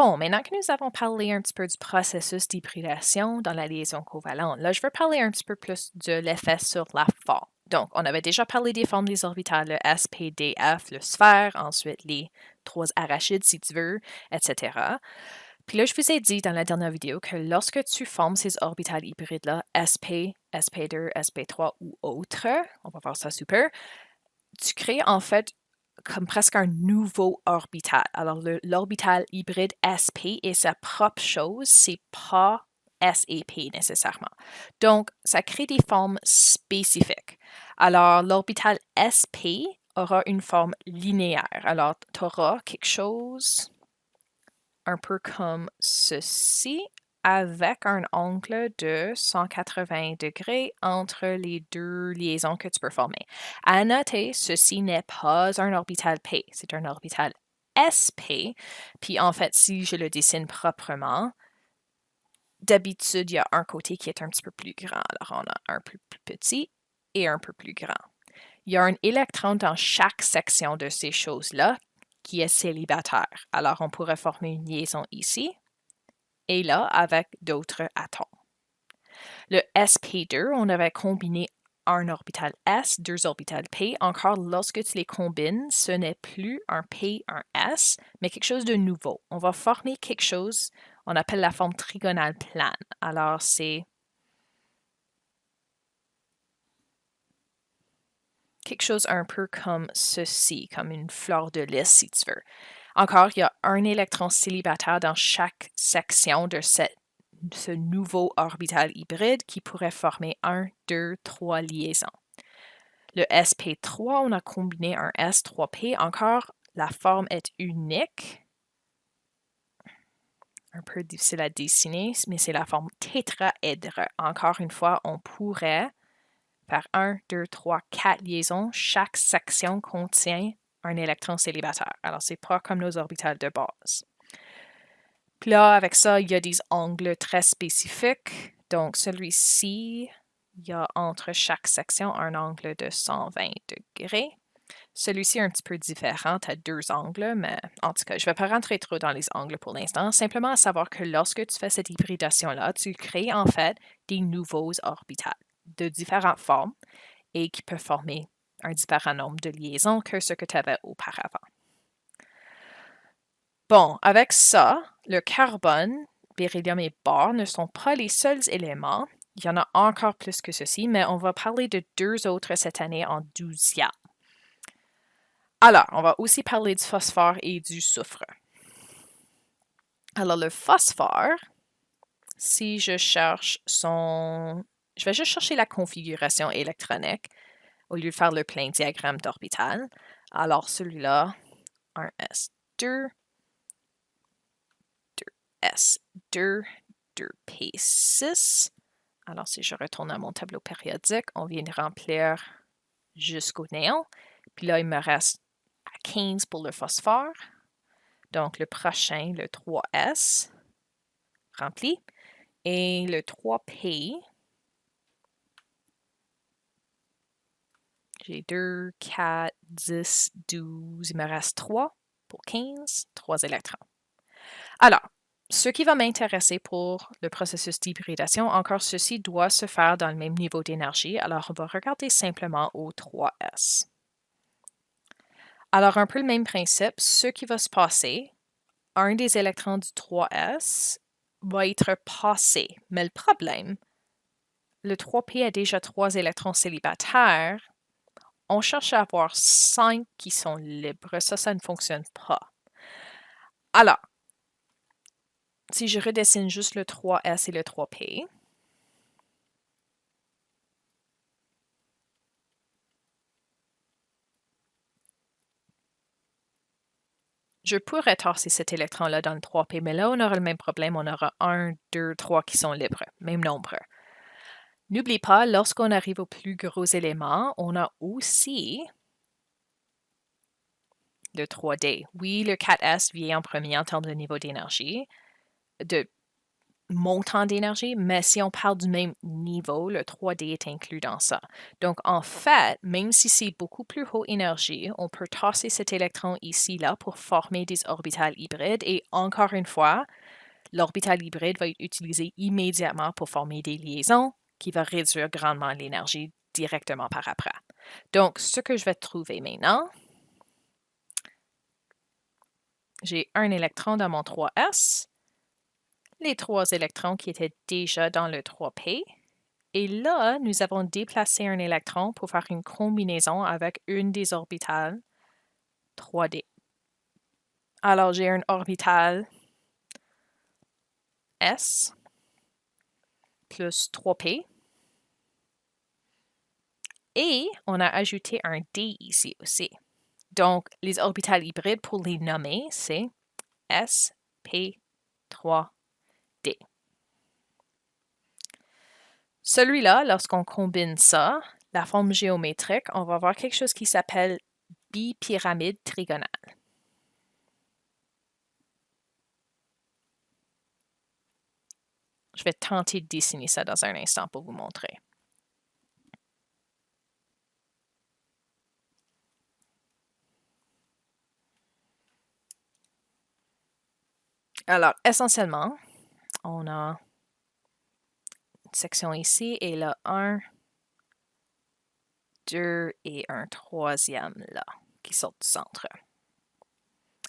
Bon, maintenant que nous avons parlé un petit peu du processus d'hybridation dans la liaison covalente, là, je veux parler un petit peu plus de l'effet sur la forme. Donc, on avait déjà parlé des formes des orbitales, le S, P, D, F, le sphère, ensuite les trois arachides, si tu veux, etc. Puis là, je vous ai dit dans la dernière vidéo que lorsque tu formes ces orbitales hybrides-là, SP, SP2, SP3 ou autres, on va voir ça super, tu crées en fait comme presque un nouveau orbital. Alors, l'orbital hybride SP est sa propre chose, c'est pas S et P nécessairement. Donc, ça crée des formes spécifiques. Alors, l'orbital SP aura une forme linéaire. Alors, tu auras quelque chose un peu comme ceci, avec un angle de 180 degrés entre les deux liaisons que tu peux former. À noter, ceci n'est pas un orbital P, c'est un orbital SP. Puis en fait, si je le dessine proprement, d'habitude, il y a un côté qui est un petit peu plus grand. Alors, on a un peu plus petit et un peu plus grand. Il y a un électron dans chaque section de ces choses-là qui est célibataire. Alors, on pourrait former une liaison ici et là avec d'autres atomes. Le sp2, on avait combiné un orbital S, deux orbitales P. Encore, lorsque tu les combines, ce n'est plus un P, un S, mais quelque chose de nouveau. On va former quelque chose, on appelle la forme trigonale plane. Alors, c'est quelque chose un peu comme ceci, comme une fleur de lys, si tu veux. Encore, il y a un électron célibataire dans chaque section de ce nouveau orbital hybride qui pourrait former 1, 2, 3 liaisons. Le sp3, on a combiné un s3p. Encore, la forme est unique. Un peu difficile à dessiner, mais c'est la forme tétraèdre. Encore une fois, on pourrait faire 1, 2, 3, 4 liaisons. Chaque section contient un électron célibataire. Alors, c'est pas comme nos orbitales de base. Puis là, avec ça, il y a des angles très spécifiques. Donc, celui-ci, il y a entre chaque section un angle de 120 degrés. Celui-ci est un petit peu différent, tu as deux angles, mais en tout cas, je ne vais pas rentrer trop dans les angles pour l'instant. Simplement à savoir que lorsque tu fais cette hybridation-là, tu crées en fait des nouveaux orbitales de différentes formes et qui peuvent former un différent nombre de liaisons que ce que tu avais auparavant. Bon, avec ça, le carbone, beryllium et bore ne sont pas les seuls éléments. Il y en a encore plus que ceci, mais on va parler de deux autres cette année en 12e. Alors, on va aussi parler du phosphore et du soufre. Alors, le phosphore, si je cherche son... Je vais juste chercher la configuration électronique au lieu de faire le plein diagramme d'orbital. Alors, celui-là, un S2, 2S2, 2P6. Alors, si je retourne à mon tableau périodique, on vient de remplir jusqu'au néon. Puis là, il me reste 15 pour le phosphore. Donc, le prochain, le 3S, rempli. Et le 3P, j'ai 2, 4, 10, 12, il me reste 3 pour 15, 3 électrons. Alors, ce qui va m'intéresser pour le processus d'hybridation, encore ceci doit se faire dans le même niveau d'énergie. Alors, on va regarder simplement au 3S. Alors, un peu le même principe, ce qui va se passer, un des électrons du 3S va être passé. Mais le problème, le 3P a déjà 3 électrons célibataires. On cherche à avoir 5 qui sont libres. Ça ne fonctionne pas. Alors, si je redessine juste le 3S et le 3P, je pourrais tasser cet électron-là dans le 3P, mais là, on aura le même problème. On aura 1, 2, 3 qui sont libres, même nombre. N'oublie pas, lorsqu'on arrive aux plus gros éléments, on a aussi le 3D. Oui, le 4S vient en premier en termes de niveau d'énergie, de montant d'énergie, mais si on parle du même niveau, le 3D est inclus dans ça. Donc, en fait, même si c'est beaucoup plus haut énergie, on peut tasser cet électron ici, là, pour former des orbitales hybrides. Et encore une fois, l'orbital hybride va être utilisé immédiatement pour former des liaisons qui va réduire grandement l'énergie directement par après. Donc, ce que je vais trouver maintenant, j'ai un électron dans mon 3s, les 3 électrons qui étaient déjà dans le 3p, et là, nous avons déplacé un électron pour faire une combinaison avec une des orbitales 3D. Alors, j'ai un orbital S plus 3p, et on a ajouté un D ici aussi. Donc, les orbitales hybrides, pour les nommer, c'est sp3d. Celui-là, lorsqu'on combine ça, la forme géométrique, on va avoir quelque chose qui s'appelle bipyramide trigonale. Je vais tenter de dessiner ça dans un instant pour vous montrer. Alors, essentiellement, on a une section ici et là, 1, 2 et un troisième là, qui sort du centre.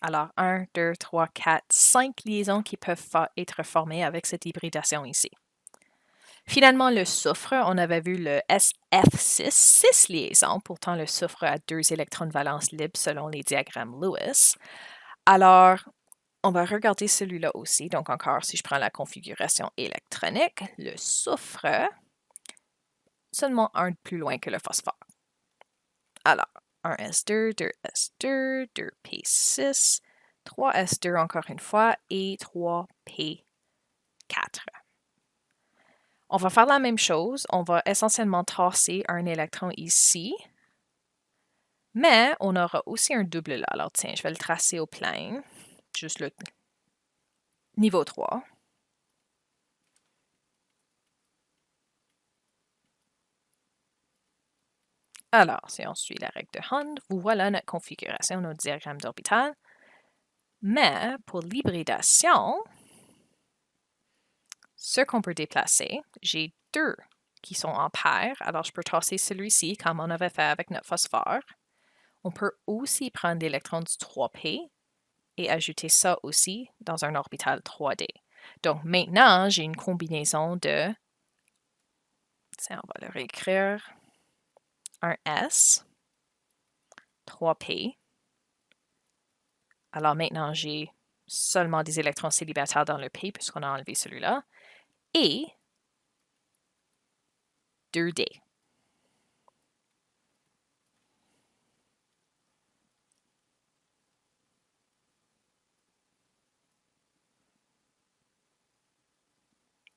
Alors, 1, 2, 3, 4, 5 liaisons qui peuvent être formées avec cette hybridation ici. Finalement, le soufre, on avait vu le SF6, 6 liaisons. Pourtant, le soufre a 2 électrons de valence libres selon les diagrammes Lewis. Alors, on va regarder celui-là aussi. Donc, encore, si je prends la configuration électronique, le soufre, seulement un de plus loin que le phosphore. Alors, 1s2, 2s2, 2p6, 3s2 encore une fois et 3p4. On va faire la même chose. On va essentiellement tasser un électron ici, mais on aura aussi un double là. Alors, tiens, je vais le tracer au plein, juste le niveau 3. Alors, si on suit la règle de Hund, voilà notre configuration, notre diagramme d'orbital. Mais pour l'hybridation, ce qu'on peut déplacer, j'ai 2 qui sont en paire. Alors, je peux tasser celui-ci comme on avait fait avec notre phosphore. On peut aussi prendre l'électron du 3p et ajouter ça aussi dans un orbital 3D. Donc, maintenant, j'ai une combinaison de, tiens, on va le réécrire, un S, 3p. Alors maintenant, j'ai seulement des électrons célibataires dans le P puisqu'on a enlevé celui-là. Et 2D.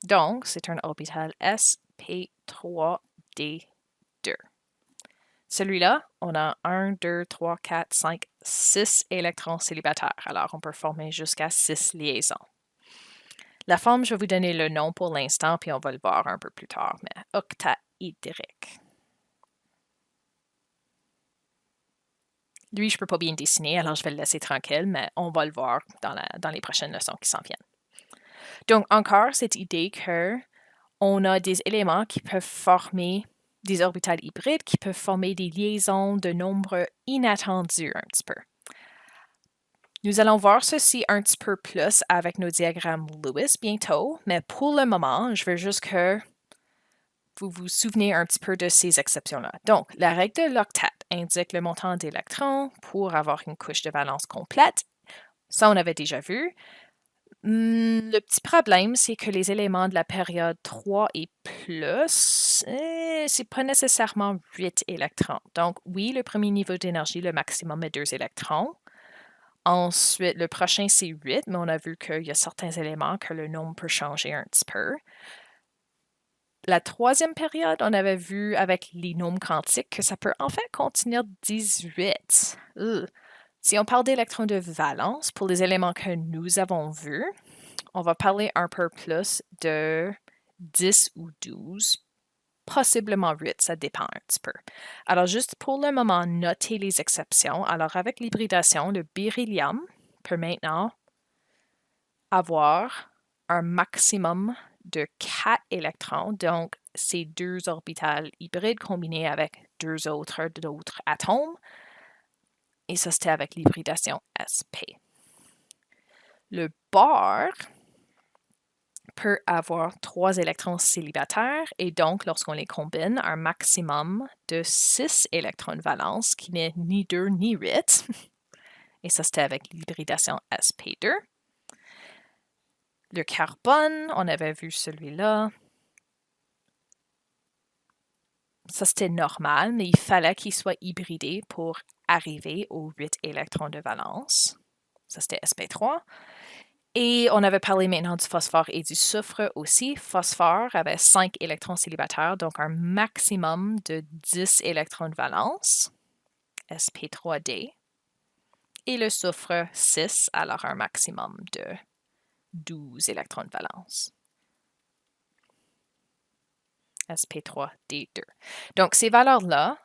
Donc, c'est un orbital sp3d2. Celui-là, on a 1, 2, 3, 4, 5, 6 électrons célibataires. Alors, on peut former jusqu'à 6 liaisons. La forme, je vais vous donner le nom pour l'instant, puis on va le voir un peu plus tard, mais octaédrique. Lui, je ne peux pas bien dessiner, alors je vais le laisser tranquille, mais on va le voir dans les prochaines leçons qui s'en viennent. Donc, encore cette idée qu'on a des éléments qui peuvent former des orbitales hybrides, qui peuvent former des liaisons de nombres inattendus un petit peu. Nous allons voir ceci un petit peu plus avec nos diagrammes Lewis bientôt, mais pour le moment, je veux juste que vous vous souvenez un petit peu de ces exceptions-là. Donc, la règle de l'octet indique le montant d'électrons pour avoir une couche de valence complète. Ça, on avait déjà vu. Le petit problème, c'est que les éléments de la période 3 et plus, c'est pas nécessairement 8 électrons. Donc, oui, le premier niveau d'énergie, le maximum est 2 électrons. Ensuite, le prochain, c'est 8, mais on a vu qu'il y a certains éléments que le nombre peut changer un petit peu. La troisième période, on avait vu avec les nombres quantiques que ça peut en fait contenir 18. Si on parle d'électrons de valence, pour les éléments que nous avons vus, on va parler un peu plus de 10 ou 12, possiblement 8, ça dépend un petit peu. Alors, juste pour le moment, notez les exceptions. Alors, avec l'hybridation, le beryllium peut maintenant avoir un maximum de 4 électrons, donc c'est 2 orbitales hybrides combinés avec d'autres atomes. Et ça, c'était avec l'hybridation sp. Le bar peut avoir 3 électrons célibataires et donc, lorsqu'on les combine, un maximum de 6 électrons de valence qui n'est ni 2 ni 8. Et ça, c'était avec l'hybridation sp2. Le carbone, on avait vu celui-là. Ça, c'était normal, mais il fallait qu'il soit hybridé pour arriver aux 8 électrons de valence. Ça, c'était sp3. Et on avait parlé maintenant du phosphore et du soufre aussi. Phosphore avait 5 électrons célibataires, donc un maximum de 10 électrons de valence, sp3d. Et le soufre, 6, alors un maximum de 12 électrons de valence, sp3d2. Donc, ces valeurs-là,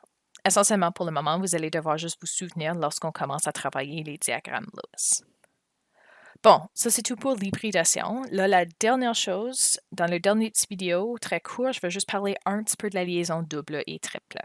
essentiellement pour le moment, vous allez devoir juste vous souvenir lorsqu'on commence à travailler les diagrammes Lewis. Bon, ça c'est tout pour l'hybridation. Là, la dernière chose, dans le dernier petit vidéo très court, je vais juste parler un petit peu de la liaison double et triple.